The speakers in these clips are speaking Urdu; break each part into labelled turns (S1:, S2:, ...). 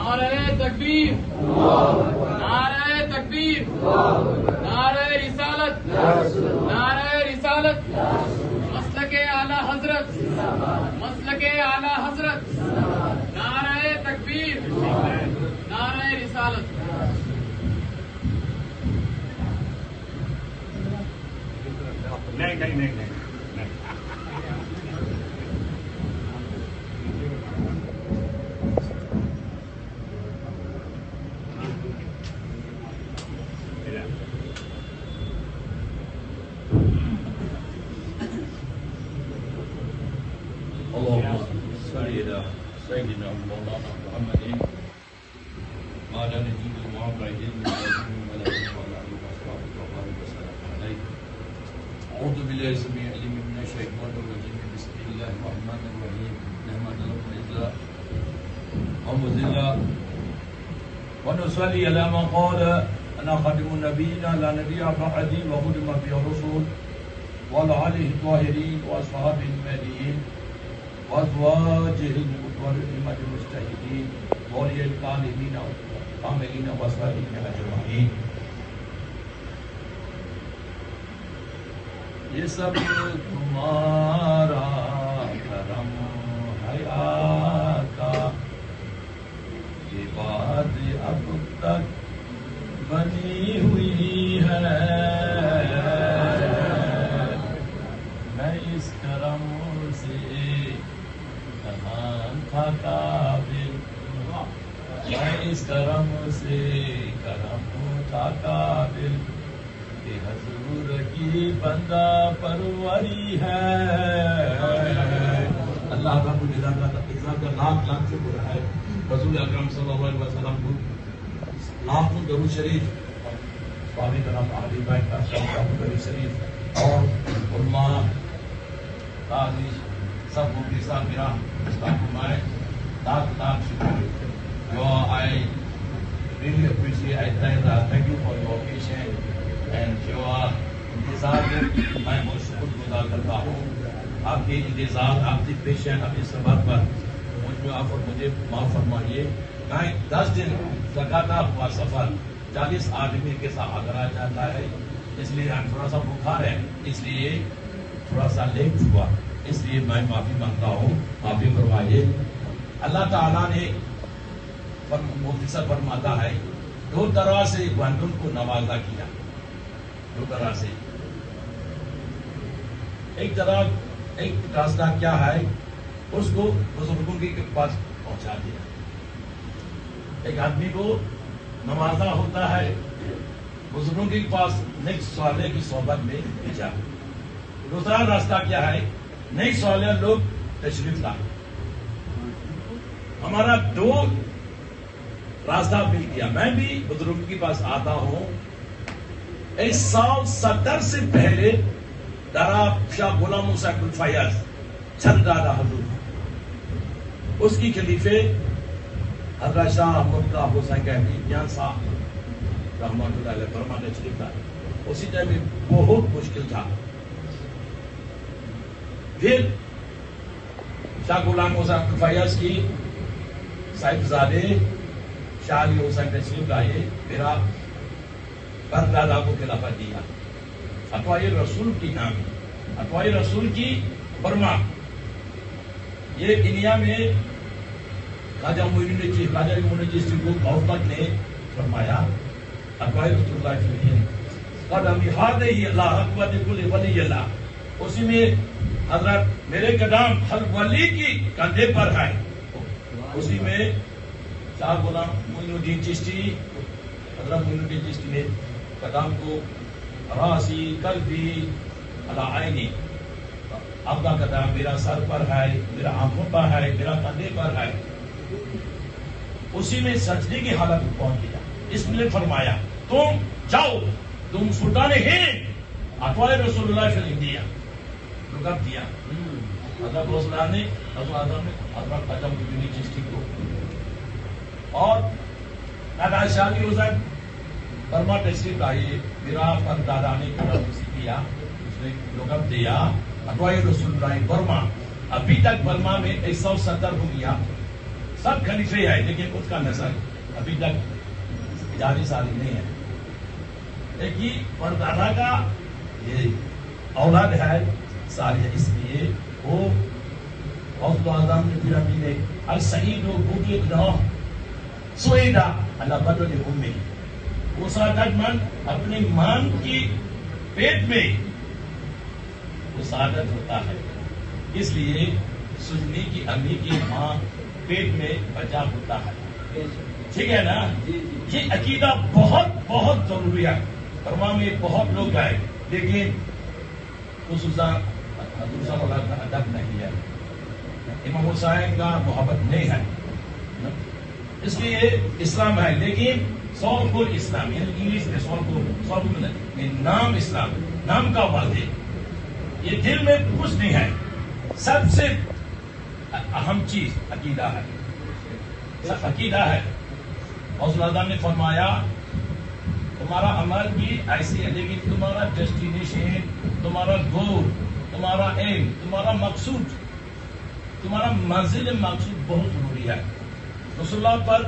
S1: نعرہ تکبیر، نعرہ تکبیر، نعرہ رسالت، نعرہ رسالت، مسلک اعلی حضرت، مسلک اعلی حضرت، نعرہ تکبیر، نعرہ رسالت۔
S2: نہیں
S3: اللهم صل على سيدنا مولانا محمد وعلى نبينا محمد وعلى آله وصحبه وسلم عليه. أعوذ بالله السميع العليم من الشيطان الرجيم. بسم الله الرحمن الرحيم. نحمده ونستعينه ونصلي على من قال أنا خاتم النبيين لا نبي بعدي وختم به الرسل وعلى آله الطاهرين وأصحابه المهديين وأزواجه المطهرات المجتهدين وأولياء الكاملين والكاملين وأصحابهم أجمعين. یہ سب تمہارا کرم ہے آقا، یہ بات اب تک بنی ہوئی ہے، میں اس کرم سے کہاں تھا قابل، میں اس کرم سے کرم تھا قابل، کہ حضور کی بندہ پروری ہے۔ اللہ کا مجھے کا لاکھ شکر ہے، رسول اکرم صلی اللہ علیہ وسلم کو لاکھوں درود شریف، صحابہ کرام اہل بیت کا درود شریف اور علماء قاضی سب کو کے ساتھ میرا استقبال لاکھ شکر. جو I really appreciate, I thank you for your patience and your انتظار میں میں بہت شکر گزار کرتا ہوں. آپ کے انتظار، آپ کی پیشن، آپ کے صبر پر مجھے معاف فرمائیے. میں 10 دن لگاتا ہوا سفر 40 آدمی کے ساتھ آگرہ جاتا ہے، اس لیے ہم تھوڑا سا بخار ہے، اس لیے تھوڑا سا لیٹ ہوا، اس لیے میں معافی مانگتا ہوں. معافی فرمائیے. اللہ تعالیٰ نے مختصر فرماتا ہے 2 طرح سے بندوں کو نوازا کیا. 2 طرح سے. ایک راستہ کیا ہے، اس کو بزرگوں کے پاس پہنچا دیا. ایک آدمی کو نوازا ہوتا ہے، بزرگوں کے پاس نیک صالح کی صحبت میں بھیجا. دوسرا راستہ کیا ہے، نیک صالح لوگ تشریف لائے. ہمارا 2 راستہ مل گیا. میں بھی بزرگوں کے پاس آتا ہوں. 170 سے پہلے درا شاہ غلام حسین الفیاض چند دادا حضور، اس کی خلیفے حضرت شاہ محمد حسین کہوی جان صاحب رحمۃ اللہ علیہ برما نے شریف تھا. اسی ٹائم میں بہت مشکل تھا. پھر شاہ غلام حسین الفیاض کی صاحبزادے شاہ علی حسین تشریف لائے. میرا پردادا کو خلافت دیا. اطوائی رسول کی نام، اطوائی رسول کی برما. یہ انڈیا میں خواجہ معین چشتی کو محبت نے فرمایا اطوائی رسول اللہ کے لیے قدم ہاتھ ہی اللہ اکبر کل ولی اللہ. اسی میں حضرت میرے قدم ہر ولی کی کندھے پر ہے. اسی میں شاہ غلام معین الدین چشتی، حضرت معین الدین چشتی نے قدم کو راسی قلبی علی عینی، آپ کا قدم میرا سر پر ہے، میرا آنکھوں پر ہے، میرا کندھے پر ہے. اسی میں سجدے کی حالت میں پہنچ گیا. اس نے فرمایا تم جاؤ، تم سلطان ہند اطوائی رسول اللہ سے لکھ دیا. کب دیا حضرت رسول اللہ نے حضرت خواجہ معین الدین چشتی کو. اور دادا شاہ علی حسین برما تشریف لائیے. میرا پر دادا نے کیا، اس نے لقب دیا اطوائی رسول اللہ برما. ابھی تک برما میں 170 ہو گیا. سب خلیفے ہیں لیکن اس کا نسل ابھی تک جاری ساری نہیں ہے. ایک ہی پردادا کا یہ اولاد ہے ساری، اس لیے وہ غوث اعظم نے پھر اپنی نے السعید و بوٹی سویدا اللہ بدل امی، وہ سعادت مند اپنی ماں کی پیٹ میں وہ سعادت ہوتا ہے. اس لیے سنی کی امی کی ماں پیٹ میں بچا ہوتا ہے. ٹھیک ہے نا؟ یہ عقیدہ بہت بہت ضروری ہے. برما میں بہت لوگ آئے لیکن خصوصاً دوسرا والا کا ادب نہیں ہے، امام حسین کا محبت نہیں ہے، اس لیے اسلام ہے لیکن سول اسلام، یعنی انگلش میں سول نام اسلام، نام کا واضح، یہ دل میں کچھ نہیں ہے. سب سے اہم چیز عقیدہ ہے، عقیدہ ہے. غوث اعظم نے فرمایا تمہارا عمل بھی ایسی ہے لیکن تمہارا ڈیسٹینیشن، تمہارا گول، تمہارا ایم، تمہارا مقصود، تمہارا منزل مقصود بہت ضروری ہے. رسول اللہ پر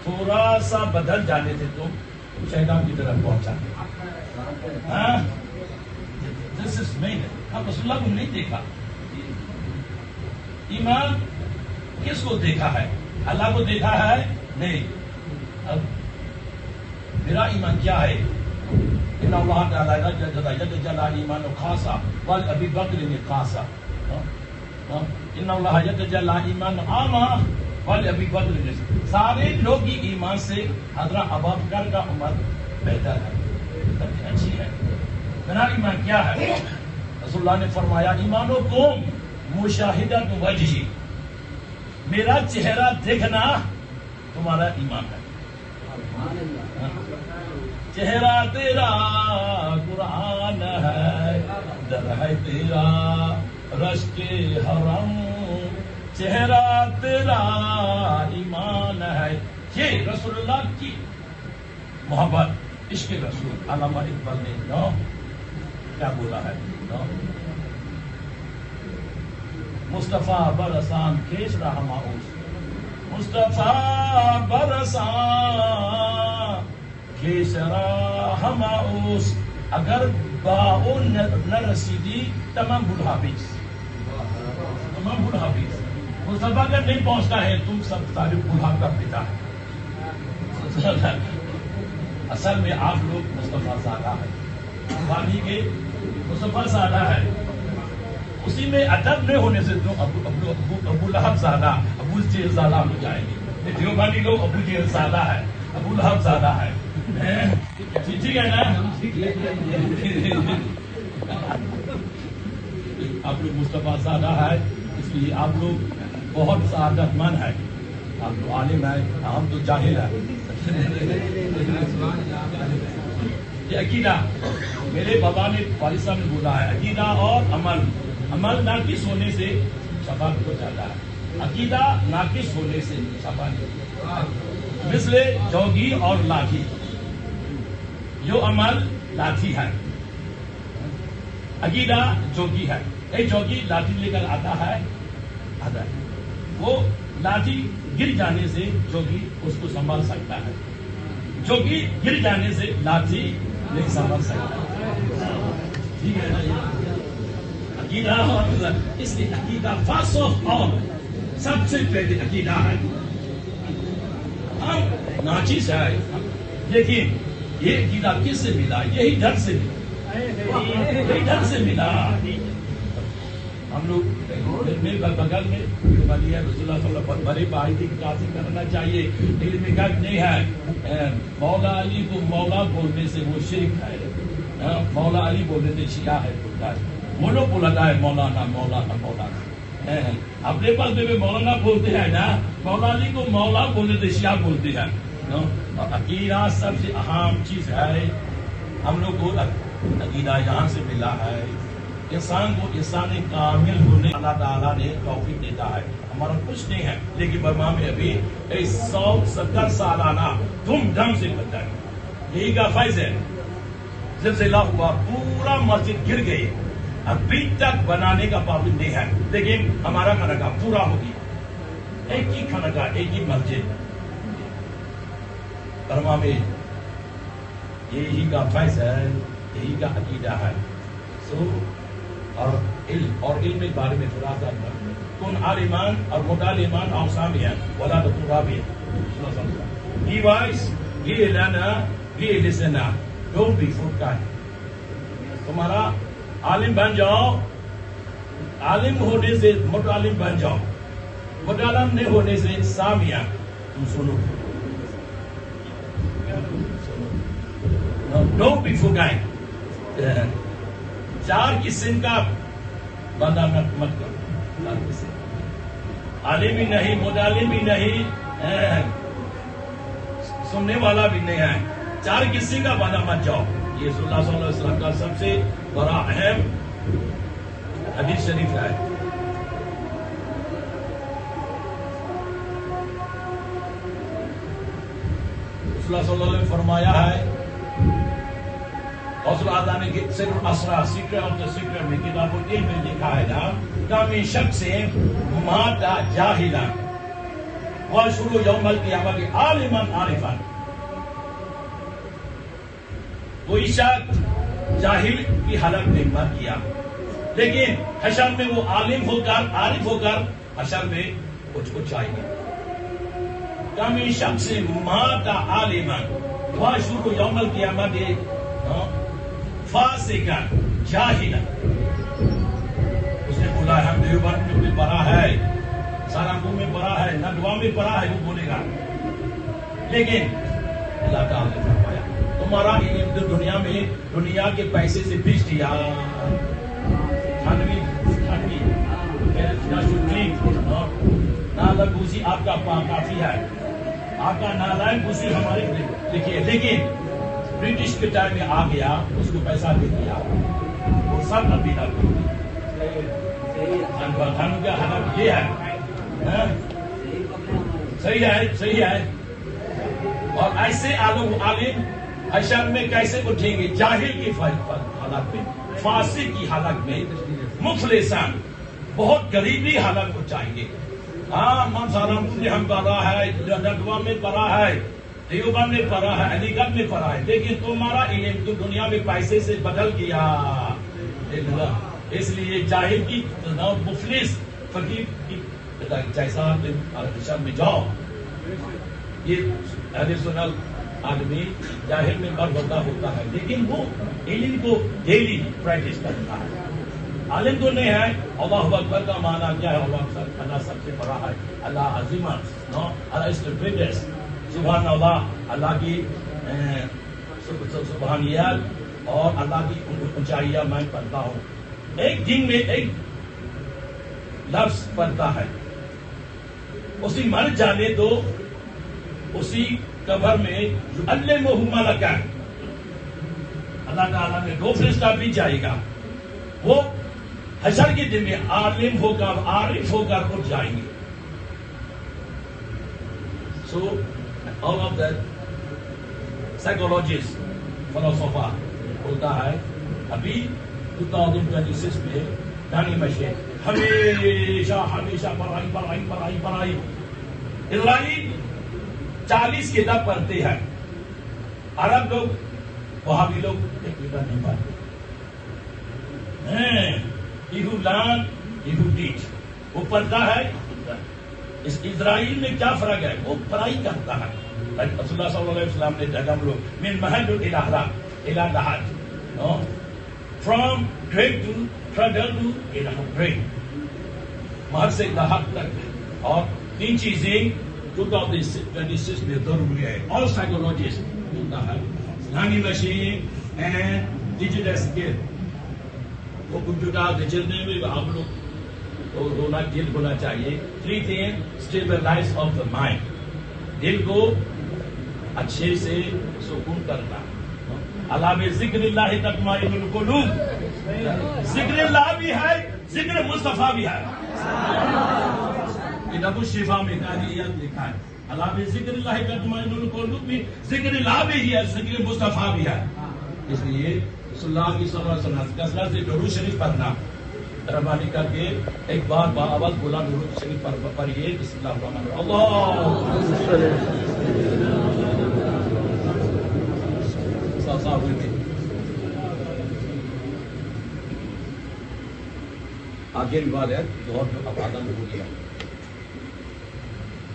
S3: تھوڑا سا بدل جانے سے تم شیطان کی طرف پہنچا. دس از مین. ہم رسول اللہ کو نہیں دیکھا. ایمان کس کو دیکھا ہے؟ اللہ کو دیکھا ہے؟ نہیں. اب میرا ایمان کیا ہے؟ ان اللہ تعالی جل ایمان خاصا وال ابی بکر نے خاصا. ان اللہ یتجلی ایمان عاما وال ابی بکر نے. سارے لوگ کی ایمان سے حضرت ابوبکر کا عمر بہتر ہے، اچھی ہے. میرا ایمان کیا ہے؟ رسول اللہ نے فرمایا ایمان و قوم مشاہدۃ وجہی، میرا چہرہ دیکھنا تمہارا ایمان ہے. چہرہ تیرا قرآن ہے، در ہے تیرا رشک حرم، چہرہ تیرا ایمان ہے. یہ رسول اللہ کی محبت، عشق رسول. علامہ اقبال نے کیا بولا ہے؟ مصطفیٰ برسان کھیچ رہا ماؤس، مصطفیٰ برسان کھیچ رہا ماؤس. اگر باؤ نہ رسیدی تمام بڑھاپی، تمام بڑھاپی. مصطفیٰ اگر نہیں پہنچتا ہے تم سب سارے بڑھاپ کا پتا ہے. اصل میں آپ لوگ مصطفیٰ زادہ ہے، پانی کے مصطفیٰ زادہ ہے. اسی میں ادب نہیں ہونے سے تو ابو لہب زادہ، ابو جہل زادہ ہو جائیں گے. دیوبندی لوگ ابو جہل زادہ ہے، ابو لہب زادہ ہے. ٹھیک ہے نا؟ آپ لوگ مصطفیٰ زادہ ہے، اس لیے آپ لوگ بہت سعادت مند ہے. آپ لوگ عالم ہے، ہم تو جاہل ہے. یہ عقیدہ میرے بابا نے والد صاحب نے بولا ہے، عقیدہ اور عمل ناقص ہونے سے شفا ہو جاتا ہے. عقیدہ ناقص ہونے سے شفا نہیں. مثل جوگی اور لاٹھی، جو عمل لاٹھی ہے، عقیدہ جوگی ہے. ایک جوگی لاٹھی لے کر آتا ہے، وہ لاٹھی گر جانے سے جوگی اس کو سنبھال سکتا ہے، جوگی گر جانے سے لاٹھی نہیں سنبھال سکتا. ٹھیک ہے نا؟ عقیدہ اور اس لیے عقیدہ فرسٹ آف آل، سب سے پہلے عقیدہ ہے. ہم ناچیز ہے لیکن یہ عقیدہ کس سے ملا؟ یہی ڈر سے ملا، یہی ڈر سے ملا. ہم لوگ میرے بغل میں رسول اللہ صلی اللہ علیہ وسلم بڑے بھائی کی کافی کرنا چاہیے، علم کا نہیں ہے. مولا علی کو مولا بولنے سے وہ شرک ہے، مولا علی بولنے سے شیعہ ہے. وہ لوگ بولا ہے مولانا مولانا مولانا. اپنے پاس میں مولانا بولتے ہیں نا، مولا علی کو مولا بولنے سے شیعہ بولتے ہیں. عقیدہ سب سے اہم چیز ہے. ہم لوگ کو عقیدہ یہاں سے ملا ہے. انسان کو انسان کامل ہونے اللہ تعالیٰ نے توفیق دیتا ہے. ہمارا کچھ نہیں ہے لیکن برما میں ابھی 170 سالانہ دھوم دھام سے بنتا ہے. یہی کا فیض ہے. زلزلہ ہوا، پورا مسجد گر گئی، ابھی تک بنانے کا پابند نہیں ہے لیکن ہمارا کام پورا ہو گیا. ایک ہی خانقاہ، ایک ہی مسجد برما میں، یہی کا فیصل، یہی کا عقیدہ ہے. اور علم کے بارے میں خلاصہ کن عالمان اور متعلمان او سامعا ولا تكن رابعا. He wise, he learner, he listener. Don't be food kind. تمہارا عالم بن جاؤ، عالم ہونے سے متعلم بن جاؤ، متعلم نہیں ہونے سے سامعا، تم سنو. Don't be food kind. چار قسم کا بندہ مت کرو. عالم بھی نہیں، متعلم بھی نہیں، سننے والا بھی نہیں ہے. چار قسم کا بندہ مت جاؤ. یہ رسول اللہ صلی اللہ علیہ وسلم کا سب سے بڑا اہم حدیث شریف ہے. رسول اللہ صلی اللہ علیہ وسلم نے فرمایا ہے، رسول اللہ نے سر الاسرار سیکرٹ آف دا سیکرٹ میں کتاب العلم میں لکھا ہے نا، کام شخص مات جاہلا واشرو یوم القیامت عالما عارفا. کوئی شخص جاہل کی حالت میں مر گیا، لیکن حشر میں وہ عالم ہو کر، عارف ہو کر حشر میں کچھ آئے گا. کام شخص مات عالما واشرو یوم القیامت فاسقا جاہلا. اس نے بولا ہم دیوبند میں پڑھا ہے، سہارنپور میں پڑھا ہے، ندوا میں پڑھا ہے، وہ بولے گا. لیکن اللہ تعالیٰ نے فرمایا تمہارا علم تو دنیا میں دنیا کے پیسے سے بیچ دیا. نالک گوسی آپ کا کافی ہے، آپ کا نالائک گوسی ہمارے لکھیے. لیکن برٹش کے ٹائم میں آ گیا، اس کو پیسہ دے دیا، وہ سب ابھی تک دھن کا حلق یہ ہے. صحیح ہے، صحیح ہے. اور ایسے عالم حشر میں کیسے اٹھیں گے؟ جاہل کی حالت میں، فاسق کی حالت میں، مفلسان، بہت غریبی حالت کو چاہیں گے. ہاں سہارنپور میں ہم پڑھا ہے، ندوا میں پڑھا ہے، دیوبند میں پڑھا ہے، علی گڑھ میں پڑھا ہے، لیکن تمہارا علم تو دنیا میں پیسے سے بدل گیا. اس لیے جاہل کی مفلس فقیر کی جیسا حشر میں جاؤ. یہ اہل سنت آدمی جاہل میں بربدا ہوتا ہے، لیکن وہ علم کو ڈیلی پریکٹس کرتا ہے. عالم تو نہیں ہے. اللہ اکبر کا معنی کیا ہے؟ اللہ سب سے بڑا ہے، اللہ عظیم، اللہ از دی گریٹسٹ. سبحان اللہ، اللہ کی سبحانیت اور اللہ کی اونچائیاں میں پڑھتا ہوں. ایک دن میں ایک لفظ پڑھتا ہے، اسی مر جانے دو، اسی قبر میں علمہ ملکا، اللہ تعالیٰ نے 2 فرشتہ بھی جائے گا. وہ حشر کے دن میں عالم ہو کر، عارف ہو کر اٹھ جائیں گے. So all of that psychologist, philosopher بولتا ہے ابھی 2026 میں دانی مشین ہمیشہ ہمیشہ پڑھائی پڑھائی پڑھائی پڑھائی. اسرائیل 40 کتاب پڑھتے ہیں، عرب لوگ، وہاں بھی لوگ ایک کتاب نہیں پڑھتے. یہو لرن یہو ٹیچ، وہ پڑھتا ہے. اس اسرائیل میں کیا فرق ہے؟ وہ پڑھائی کرتا ہے. رسول اللہ صلی اللہ علیہ وسلم نے ہم لوگ من مہد الى احرام الى دہد، from grave to cradle to grave, مہد سے دہد تک. اور 3 چیزیں 2026 میں ضروری ہے. اور سائیکولوجسٹ ہوتا ہے learning machine and digital skill. وہ کمپیوٹر چلنے میں ہم لوگ ہونا، دل ہونا چاہیے. 3 things stabilize of the mind، دل کو اچھے سے سکون کرنا. اللہ میں ذکر اللہ تطمئن القلوب، ذکر اللہ بھی ہے، ذکر مصطفیٰ بھی ہے. کتاب الشفا میں تعلیمات لکھا ہے اللہ میں ذکر اللہ تطمئن القلوب بھی، ذکر اللہ بھی ہے، ذکر مصطفیٰ بھی ہے. اس لیے رسول اللہ کی صلی اللہ علیہ وسلم کثرت سے درود شریف پڑھنا. مہربانی کر کے ایک بار باآواز بولا درود شریف پر پڑھیے. بسم اللہ الرحمن الرحیم. آگے روایت بہت اب آدم ہو گیا.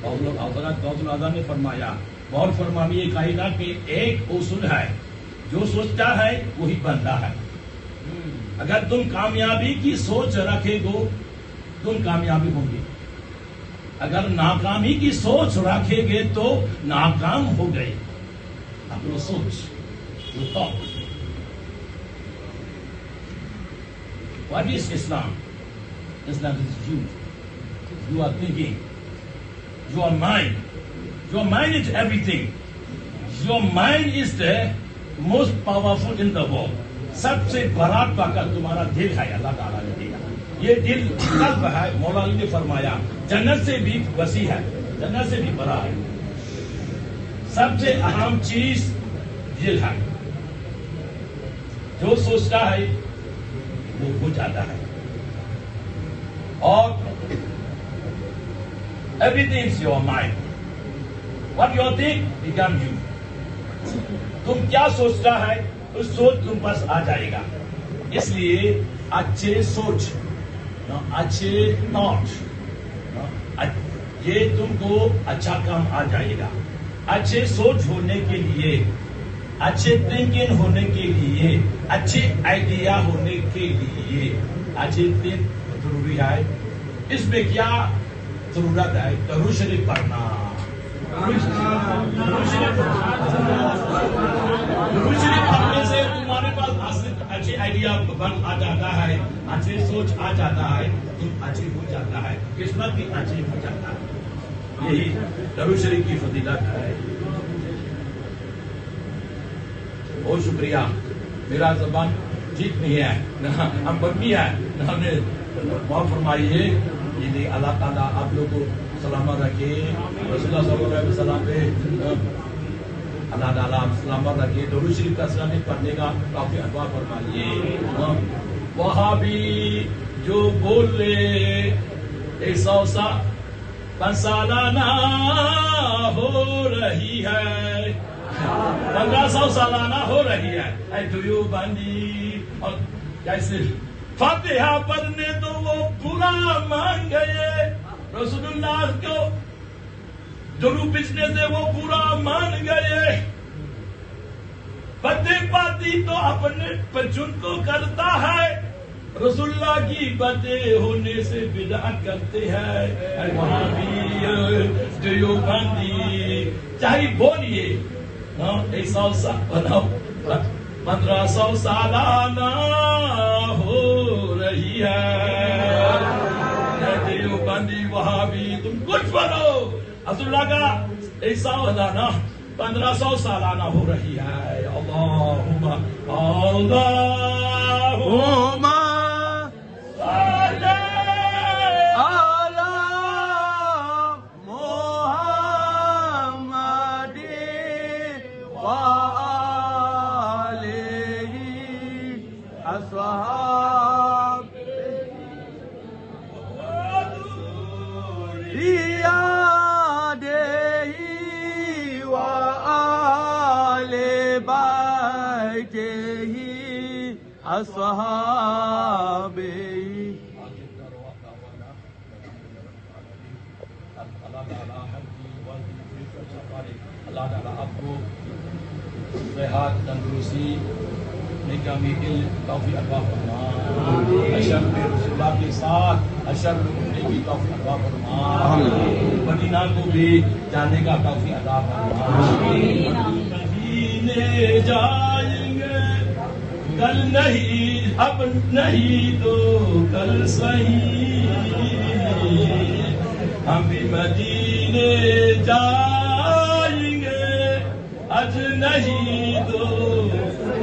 S3: غوث العظم نے فرمایا بہت فرمانی یہ کہی نا کہ ایک اصول ہے جو سوچتا ہے وہی بنتا ہے. اگر تم کامیابی کی سوچ رکھے گو تم کامیابی ہوں گے. اگر ناکامی کی سوچ رکھے گے تو ناکام ہو گئے. اپنی سوچ What is Islam? Islam is you. You are thinking. Your mind. Your mind is everything. Your mind is the most powerful in the world. سب سے بڑا طاقت تمہارا دل ہے. اللہ تعالیٰ نے دیا یہ دل قلب ہے. مولا علی نے فرمایا جنت سے بھی وسیع ہے, جنت سے بھی بڑا ہے. سب سے اہم چیز دل ہے. جو سوچتا ہے وہ ہو جاتا ہے. اور everything is your mind. What you think become you. تم کیا سوچتا ہے اس سوچ تم پاس آ جائے گا. اس لیے اچھے سوچ, اچھے تھاٹ, یہ تم کو اچھا کام آ جائے گا. اچھے سوچ ہونے کے لیے, اچھے تھنکنگ ہونے کے لیے, اچھے آئیڈیا ہونے کے لیے اچھے تھنک ضروری ہے. اس میں کیا ضرورت ہے؟ درود شریف پڑھنا. درود شریف پڑھنے سے تمہارے پاس اچھے آئیڈیا بن آ جاتا ہے, اچھے سوچ آ جاتا ہے, تم اچھے ہو جاتا ہے, قسمت بھی اچھے ہو جاتا ہے. یہی درود شریف کی فضیلت ہے. بہت شکریہ. میرا زبان ٹھیک نہیں ہے, نہ ہم بمی ہے, نہ ہم نے بہت فرمائیے. یہ اللہ تعالیٰ آپ لوگ کو سلامت رکھے. رسول اللہ صلی اللہ علیہ وسلم پہ اللہ تعالیٰ سلامت رکھے. درود شریف کا سلام پڑھنے کا کافی ادوا فرمائیے. وہاں بھی جو بولے 105 سالانہ ہو رہی ہے, 1500 سالانہ ہو رہی ہے. دیوبندی اور جیسے فاتحہ پڑھنے تو وہ برا مان گئے, رسول اللہ کو درود پچھنے سے وہ برا مان گئے. باتیں پاتی تو اپنے بچوں کو کرتا ہے, رسول اللہ کی باتیں ہونے سے بدعت کرتے ہیں. وہاں بھی دیوبندی چاہے بولیے 1500 سالانہ ہو رہی ہے. دیوبندی وہاں بھی تم کچھ بولو, رسول اللہ کا ایسا سالانہ 1500 سالانہ ہو رہی ہے. اللہم
S2: اصحابی.
S3: اللہ تعالیٰ آپ کو صحت, تندرستی, نکامی علم توفیق عطا فرمائے. اشر میں رسول اللہ کے ساتھ اشر میں کی توفیق عطا فرمائے. مدینہ کو بھی جانے کا توفیق عطا فرمائے. مدینے جائیں گے کل نہیں, اب نہیں تو کل صحیح, ہم بھی مدینے جائیں گے آج نہیں تو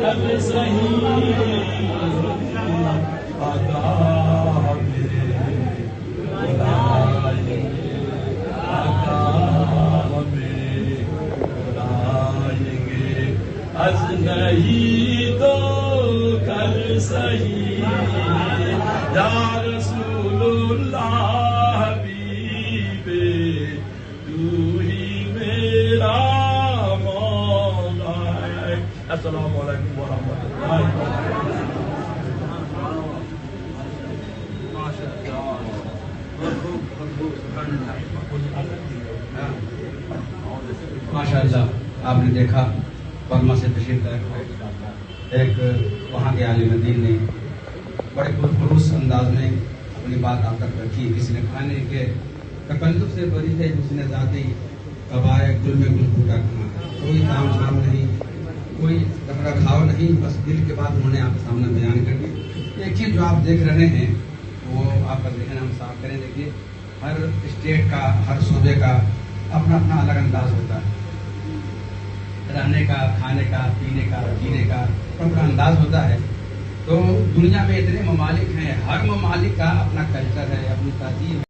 S3: کل صحیح. آقا میرے بلائیں گے, آقا میرے بلائیں گے آج نہیں تو کل صحیح. رسول اللہ حبیبے تو ہی میرا مولا ہے. السلام علیکم ورحمۃ اللہ وبرکاتہ.
S4: ماشاء اللہ آپ نے دیکھا برما سے تشریف لائے ہوئے ایک وہاں کے عالم دین نے بڑے پرخلوص انداز میں اپنی بات آپ تک رکھی. کسی نے کھانے کے تکلف سے بری تھے, کسی نے ذاتی کبائے گل میں گل پھوٹا کھانا, کوئی تام جھام نہیں, کوئی رکھ رکھاؤ نہیں, بس دل کے بات انہوں نے آپ کے سامنے بیان کر دی. ایک چیز جو آپ دیکھ رہے ہیں وہ آپ کا ذہن ہم صاف کریں. دیکھیے ہر اسٹیٹ کا, ہر صوبے کا اپنا اپنا الگ انداز ہوتا ہے, رہنے کا, کھانے کا, پینے کا, جینے کا اپنا انداز ہوتا ہے. تو دنیا میں اتنے ممالک ہیں, ہر ممالک کا اپنا کلچر ہے, اپنی تہذیب ہے.